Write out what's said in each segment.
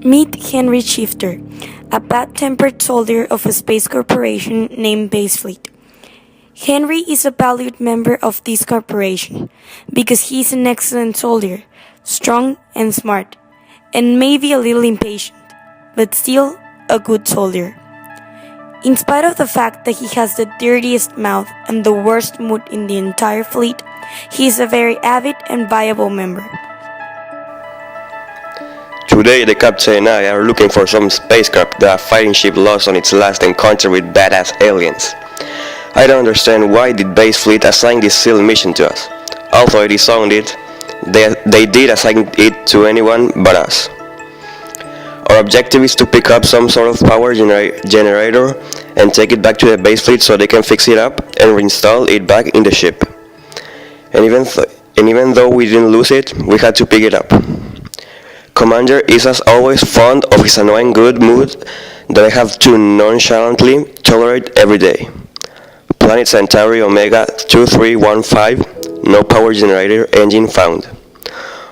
Meet Henry Shifter, a bad-tempered soldier of a space corporation named Basefleet. Henry is a valued member of this corporation because he's an excellent soldier, strong and smart, and maybe a little impatient, but still a good soldier. In spite of the fact that he has the dirtiest mouth and the worst mood in the entire fleet, he is a very avid and viable member. Today, the captain and I are looking for some spacecraft that a fighting ship lost on its last encounter with badass aliens. I don't understand why did Base Fleet assign this sealed mission to us. Although it is sounded, they did assign it to anyone but us. Our objective is to pick up some sort of power generator and take it back to the base fleet so they can fix it up and reinstall it back in the ship. And even though we didn't lose it, we had to pick it up. Commander is as always fond of his annoying good mood that I have to nonchalantly tolerate every day. Planet Centauri Omega 2315, no power generator engine found.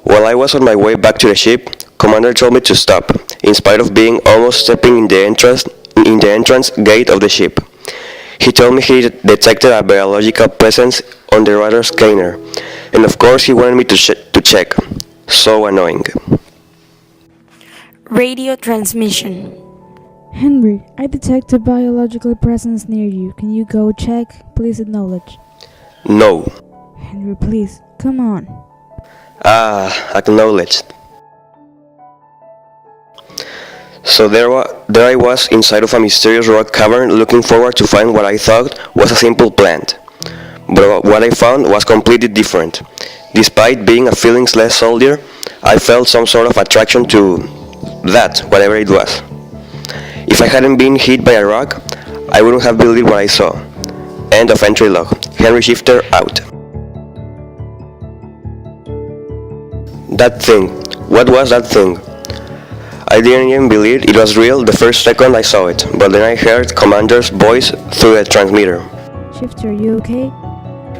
While I was on my way back to the ship, Commander told me to stop, in spite of being almost stepping in the entrance gate of the ship. He told me he detected a biological presence on the radar scanner, and of course he wanted me to check. So annoying. Radio transmission. Henry, I detect a biological presence near you. Can you go check? Please acknowledge. No. Henry, please, come on. Acknowledged. So there I was inside of a mysterious rock cavern looking forward to find what I thought was a simple plant. But what I found was completely different. Despite being a feelingless soldier, I felt some sort of attraction to that, whatever it was. If I hadn't been hit by a rock, I wouldn't have believed what I saw. End of entry log. Henry Shifter out. That thing. What was that thing? I didn't even believe it was real the first second I saw it, but then I heard Commander's voice through the transmitter. Shifter, you okay?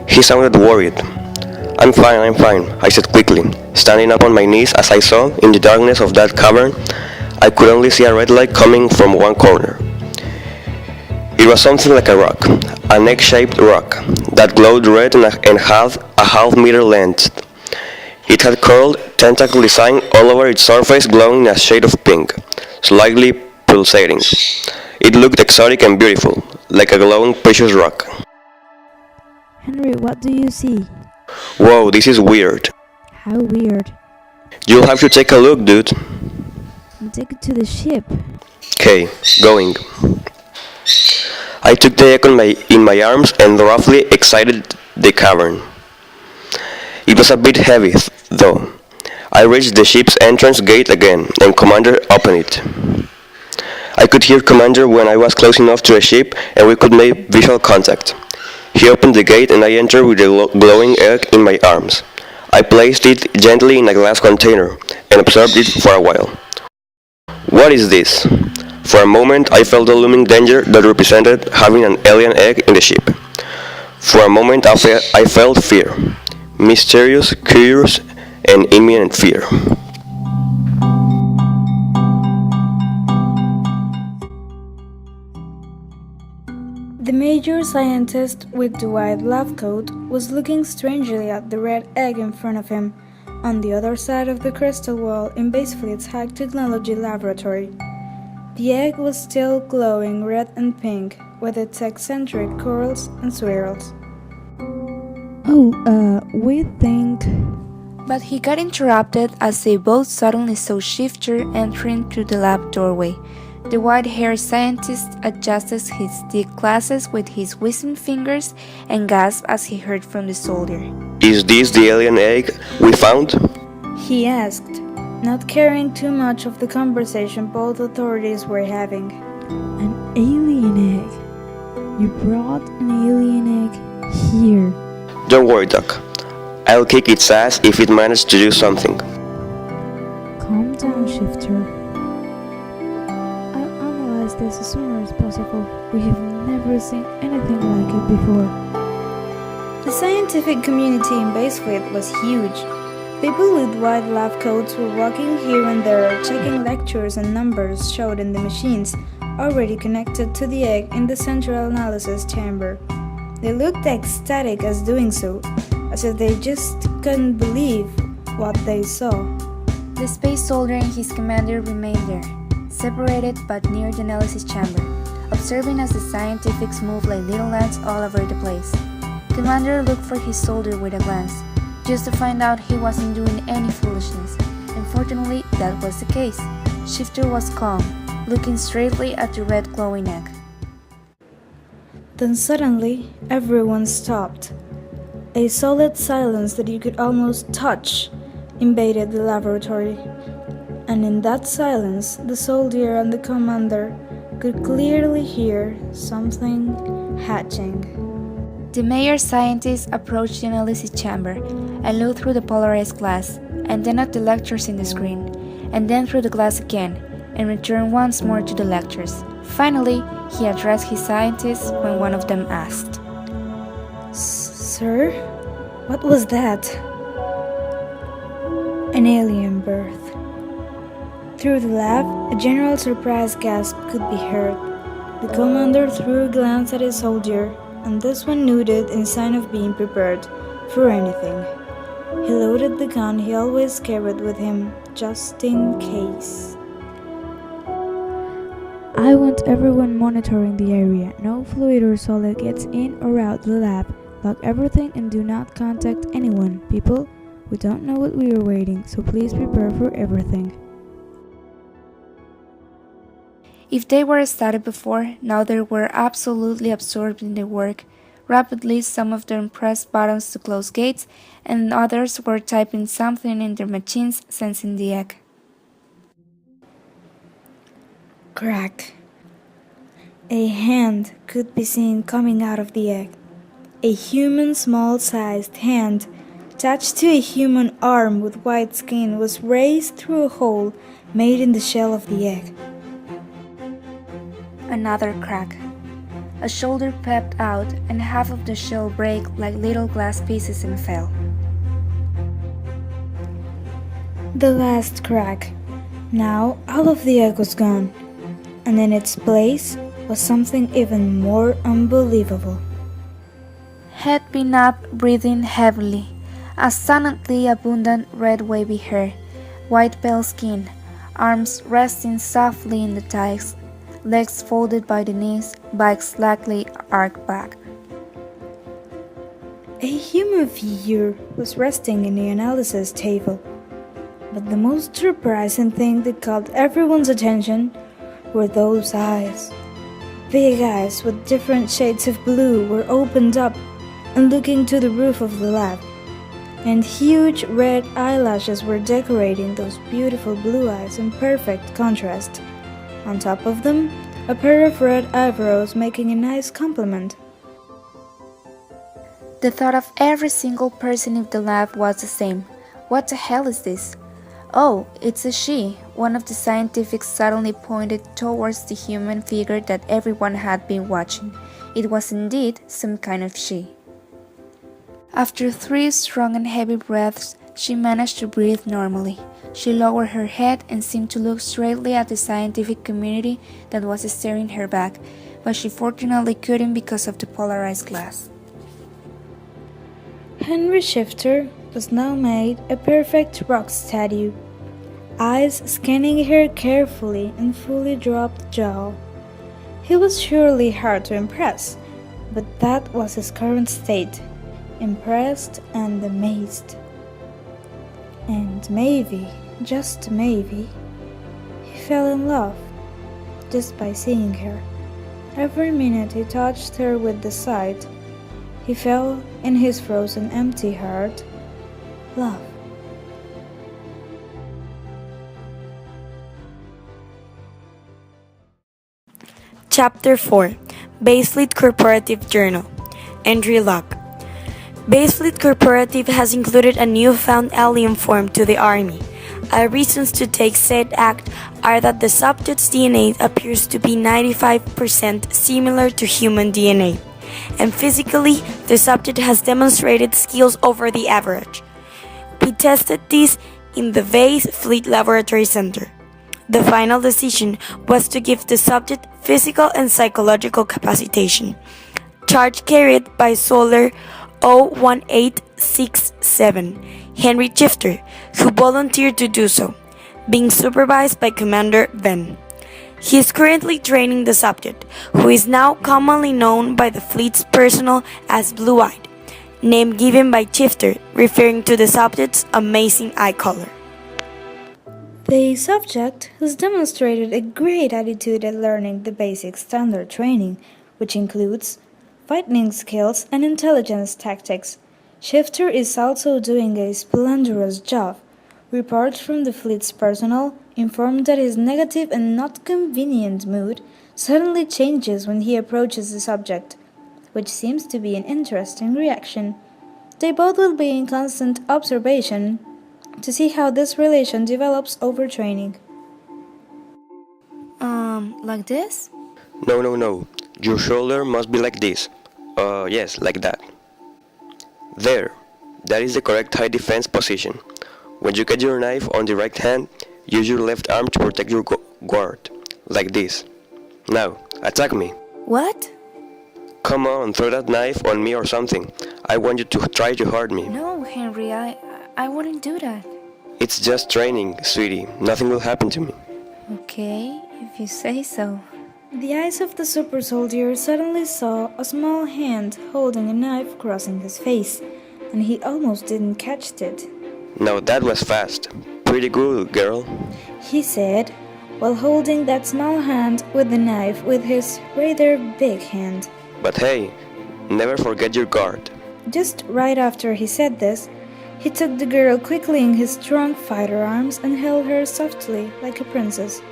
He sounded worried. I'm fine, I said quickly, standing up on my knees as I saw, in the darkness of that cavern, I could only see a red light coming from one corner. It was something like a rock, an egg-shaped rock, that glowed red and had a half-meter length. It had curled, tentacle design all over its surface glowing a shade of pink, slightly pulsating. It looked exotic and beautiful, like a glowing precious rock. Henry, what do you see? Whoa, this is weird. How weird. You'll have to take a look, dude. Take it to the ship. Okay, going. I took the egg in my arms and roughly exited the cavern. It was a bit heavy, though. I reached the ship's entrance gate again, and Commander opened it. I could hear Commander when I was close enough to the ship, and we could make visual contact. He opened the gate, and I entered with the glowing egg in my arms. I placed it gently in a glass container, and observed it for a while. What is this? For a moment, I felt the looming danger that represented having an alien egg in the ship. For a moment, I felt fear. Mysterious, curious, and imminent fear. The major scientist with the white lab coat was looking strangely at the red egg in front of him, on the other side of the crystal wall in Basefleet's high technology laboratory. The egg was still glowing red and pink, with its eccentric curls and swirls. We think... But he got interrupted as they both suddenly saw Shifter entering through the lab doorway. The white-haired scientist adjusted his thick glasses with his wizened fingers and gasped as he heard from the soldier. Is this the alien egg we found? He asked, not caring too much of the conversation both authorities were having. An alien egg? You brought an alien egg here? Don't worry, Doc. I'll kick its ass if it manages to do something. Calm down, Shifter. I'll analyze this as soon as possible. We have never seen anything like it before. The scientific community in Basefleet was huge. People with white lab coats were walking here and there, checking lectures and numbers showed in the machines already connected to the egg in the central analysis chamber. They looked ecstatic as doing so, as if they just couldn't believe what they saw. The space soldier and his commander remained there, separated but near the analysis chamber, observing as the scientists moved like little ants all over the place. Commander looked for his soldier with a glance, just to find out he wasn't doing any foolishness. Unfortunately, that was the case. Shifter was calm, looking straightly at the red glowing egg. Then suddenly, everyone stopped. A solid silence that you could almost touch invaded the laboratory. And in that silence, the soldier and the commander could clearly hear something hatching. The mayor scientist approached the analysis chamber and looked through the polarized glass, and then at the lectures in the screen, and then through the glass again, and returned once more to the lectures. Finally, he addressed his scientists when one of them asked, Sir, what was that? An alien birth. Through the lab, a general surprised gasp could be heard. The commander threw a glance at his soldier, and this one nodded in sign of being prepared for anything. He loaded the gun he always carried with him, just in case. I want everyone monitoring the area. No fluid or solid gets in or out the lab. Lock everything and do not contact anyone. People, we don't know what we are waiting, so please prepare for everything. if they were studied before, now they were absolutely absorbed in their work. Rapidly, some of them pressed buttons to close gates, and others were typing something in their machines, sensing the egg. Crack. A hand could be seen coming out of the egg. A human small-sized hand, attached to a human arm with white skin, was raised through a hole made in the shell of the egg. Another crack. A shoulder peeped out, and half of the shell broke like little glass pieces and fell. The last crack. Now all of the egg was gone, and in its place was something even more unbelievable. Head pinned up, breathing heavily. Astonishingly abundant red wavy hair, white pale skin, arms resting softly in the thighs, legs folded by the knees, back slightly arched back. A human figure was resting in the analysis table. But the most surprising thing that caught everyone's attention were those eyes. Big eyes with different shades of blue were opened up and looking to the roof of the lab, and huge red eyelashes were decorating those beautiful blue eyes in perfect contrast. On top of them, a pair of red eyebrows making a nice compliment. The thought of every single person in the lab was the same. What the hell is this? Oh, it's a she. One of the scientists suddenly pointed towards the human figure that everyone had been watching. It was indeed some kind of she. After 3 strong and heavy breaths, she managed to breathe normally. She lowered her head and seemed to look straightly at the scientific community that was staring her back, but she fortunately couldn't because of the polarized glass. Henry Shifter was now made a perfect rock statue, eyes scanning her carefully and fully dropped jaw. He was surely hard to impress, but that was his current state, impressed and amazed. And maybe, just maybe, he fell in love just by seeing her. Every minute he touched her with the sight, he felt in his frozen empty heart love. Chapter 4 Basefleet Corporative Journal. Entry Log. Basefleet Corporative has included a newfound alien form to the Army. Our reasons to take said act are that the subject's DNA appears to be 95% similar to human DNA, and physically, the subject has demonstrated skills over the average. We tested this in the Base Fleet Laboratory Center. The final decision was to give the subject physical and psychological capacitation, charge carried by Soldier 01867, Henry Chifter, who volunteered to do so, being supervised by Commander Ben. He is currently training the subject, who is now commonly known by the fleet's personnel as Blue-Eyed, name given by Chifter, referring to the subject's amazing eye color. The subject has demonstrated a great attitude at learning the basic standard training, which includes fighting skills and intelligence tactics. Shifter is also doing a splendorous job. Reports from the fleet's personnel inform that his negative and not convenient mood suddenly changes when he approaches the subject, which seems to be an interesting reaction. They both will be in constant observation to see how this relation develops over training. Like this? No. Your shoulder must be like this. Yes, like that. There. That is the correct high defense position. When you get your knife on the right hand, use your left arm to protect your guard. Like this. Now, attack me. What? Come on, throw that knife on me or something. I want you to try to hurt me. No, Henry, I wouldn't do that. It's just training, sweetie. Nothing will happen to me. Okay, if you say so. The eyes of the super soldier suddenly saw a small hand holding a knife crossing his face, and he almost didn't catch it. Now that was fast. Pretty good, girl. He said, while holding that small hand with the knife with his rather big hand. But hey, never forget your guard. Just right after he said this, he took the girl quickly in his strong fighter arms and held her softly like a princess.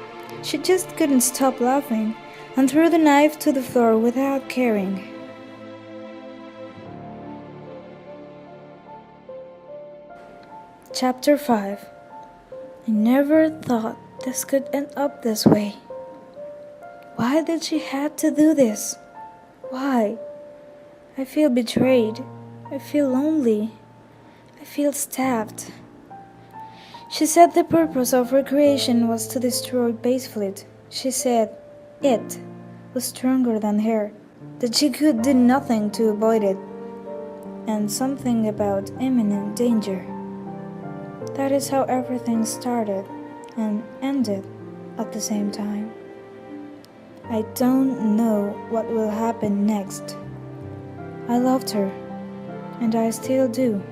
She just couldn't stop laughing and threw the knife to the floor without caring. Chapter 5. I never thought this could end up this way. Why did she have to do this? Why? I feel betrayed. I feel lonely. I feel stabbed. She said the purpose of her creation was to destroy Base Fleet. She said it was stronger than her, that she could do nothing to avoid it, and something about imminent danger. That is how everything started and ended at the same time. I don't know what will happen next. I loved her, and I still do.